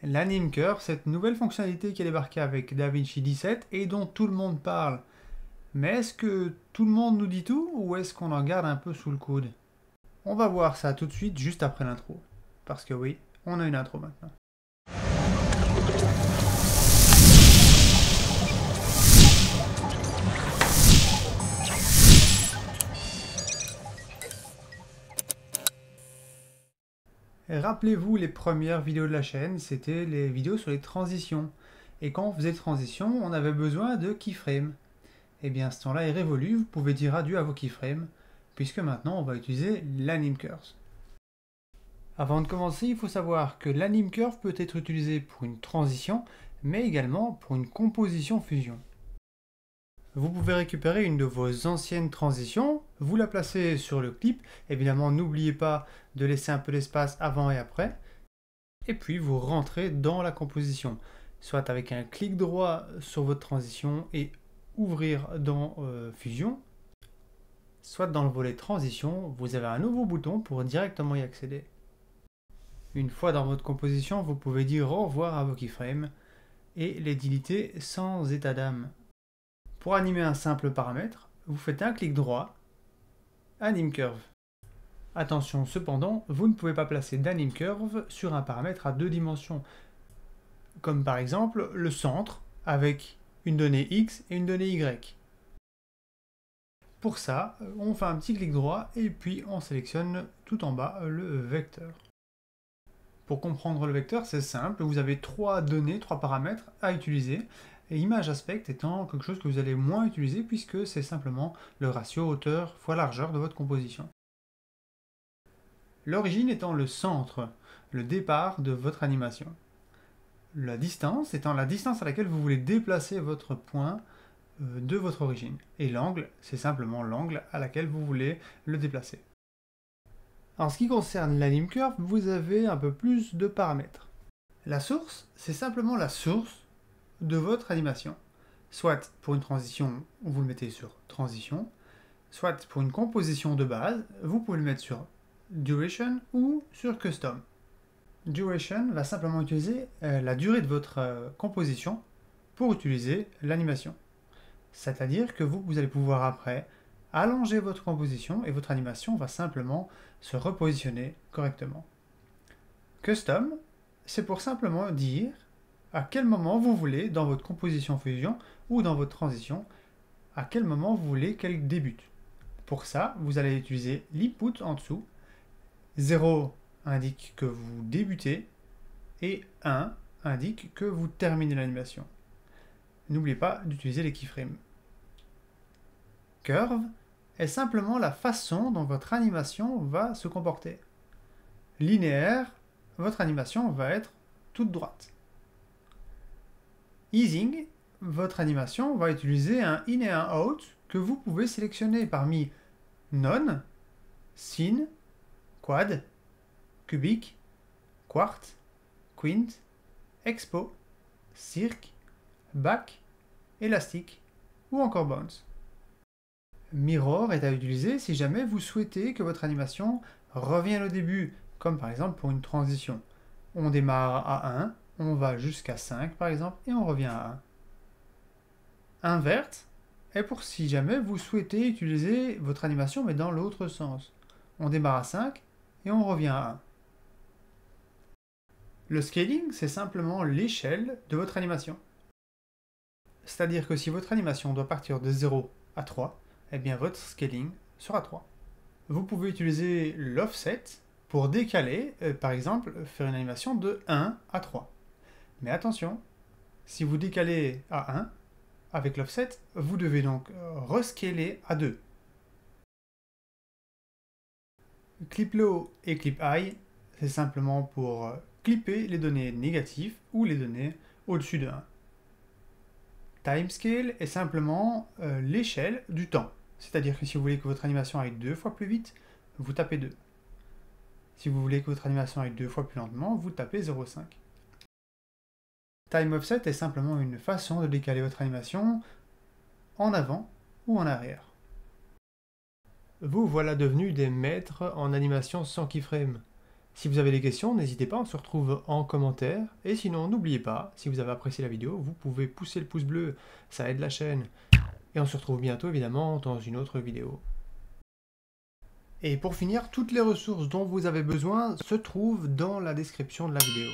L'Anime Curve, cette nouvelle fonctionnalité qui est débarquée avec DaVinci 17 et dont tout le monde parle. Mais est-ce que tout le monde nous dit tout ou est-ce qu'on en garde un peu sous le coude? On va voir ça tout de suite juste après l'intro. Parce que oui, on a une intro maintenant. Rappelez-vous, les premières vidéos de la chaîne, c'était les vidéos sur les transitions. Et quand on faisait des transitions, on avait besoin de keyframes. Et bien, ce temps-là est révolu, vous pouvez dire adieu à vos keyframes, puisque maintenant on va utiliser l'Anime Curve. Avant de commencer, il faut savoir que l'Anime Curve peut être utilisé pour une transition, mais également pour une composition fusion. Vous pouvez récupérer une de vos anciennes transitions, vous la placez sur le clip, évidemment n'oubliez pas de laisser un peu d'espace avant et après, et puis vous rentrez dans la composition, soit avec un clic droit sur votre transition et ouvrir dans Fusion, soit dans le volet transition, vous avez un nouveau bouton pour directement y accéder. Une fois dans votre composition, vous pouvez dire au revoir à vos keyframes et les déliter sans état d'âme. Pour animer un simple paramètre, vous faites un clic droit, Anime Curve. Attention cependant, vous ne pouvez pas placer d'Anime Curve sur un paramètre à deux dimensions, comme par exemple le centre avec une donnée X et une donnée Y. Pour ça, on fait un petit clic droit et puis on sélectionne tout en bas le vecteur. Pour comprendre le vecteur, c'est simple, vous avez trois données, trois paramètres à utiliser. Et image aspect étant quelque chose que vous allez moins utiliser puisque c'est simplement le ratio hauteur fois largeur de votre composition. L'origine étant le centre, le départ de votre animation. La distance étant la distance à laquelle vous voulez déplacer votre point de votre origine. Et l'angle, c'est simplement l'angle à laquelle vous voulez le déplacer. En ce qui concerne l'Anime Curve, vous avez un peu plus de paramètres. La source, c'est simplement la source de votre animation. Soit pour une transition, vous le mettez sur transition, soit pour une composition de base, vous pouvez le mettre sur duration ou sur custom. Duration va simplement utiliser la durée de votre composition pour utiliser l'animation. C'est-à-dire que vous allez pouvoir après allonger votre composition et votre animation va simplement se repositionner correctement. Custom, c'est pour simplement dire à quel moment vous voulez, dans votre composition fusion ou dans votre transition, à quel moment vous voulez qu'elle débute. Pour ça, vous allez utiliser l'input en dessous. 0 indique que vous débutez et 1 indique que vous terminez l'animation. N'oubliez pas d'utiliser les keyframes. Curve est simplement la façon dont votre animation va se comporter. Linéaire, votre animation va être toute droite. Easing, votre animation va utiliser un in et un out que vous pouvez sélectionner parmi non, sin, quad, cubique, quart, quint, expo, cirque, back, élastique ou encore bounce. Mirror est à utiliser si jamais vous souhaitez que votre animation revienne au début, comme par exemple pour une transition. On démarre à 1, on va jusqu'à 5 par exemple, et on revient à 1. Invert est pour si jamais vous souhaitez utiliser votre animation mais dans l'autre sens. On démarre à 5 et on revient à 1. Le scaling, c'est simplement l'échelle de votre animation. C'est-à-dire que si votre animation doit partir de 0 à 3, eh bien votre scaling sera 3. Vous pouvez utiliser l'offset pour décaler, par exemple, faire une animation de 1 à 3. Mais attention, si vous décalez à 1, avec l'offset, vous devez donc rescaler à 2. Clip low et clip high, c'est simplement pour clipper les données négatives ou les données au-dessus de 1. Timescale est simplement l'échelle du temps. C'est-à-dire que si vous voulez que votre animation aille 2 fois plus vite, vous tapez 2. Si vous voulez que votre animation aille 2 fois plus lentement, vous tapez 0,5. Time offset est simplement une façon de décaler votre animation en avant ou en arrière. Vous voilà devenus des maîtres en animation sans keyframe. Si vous avez des questions, n'hésitez pas, on se retrouve en commentaire. Et sinon, n'oubliez pas, si vous avez apprécié la vidéo, vous pouvez pousser le pouce bleu, ça aide la chaîne. Et on se retrouve bientôt évidemment dans une autre vidéo. Et pour finir, toutes les ressources dont vous avez besoin se trouvent dans la description de la vidéo.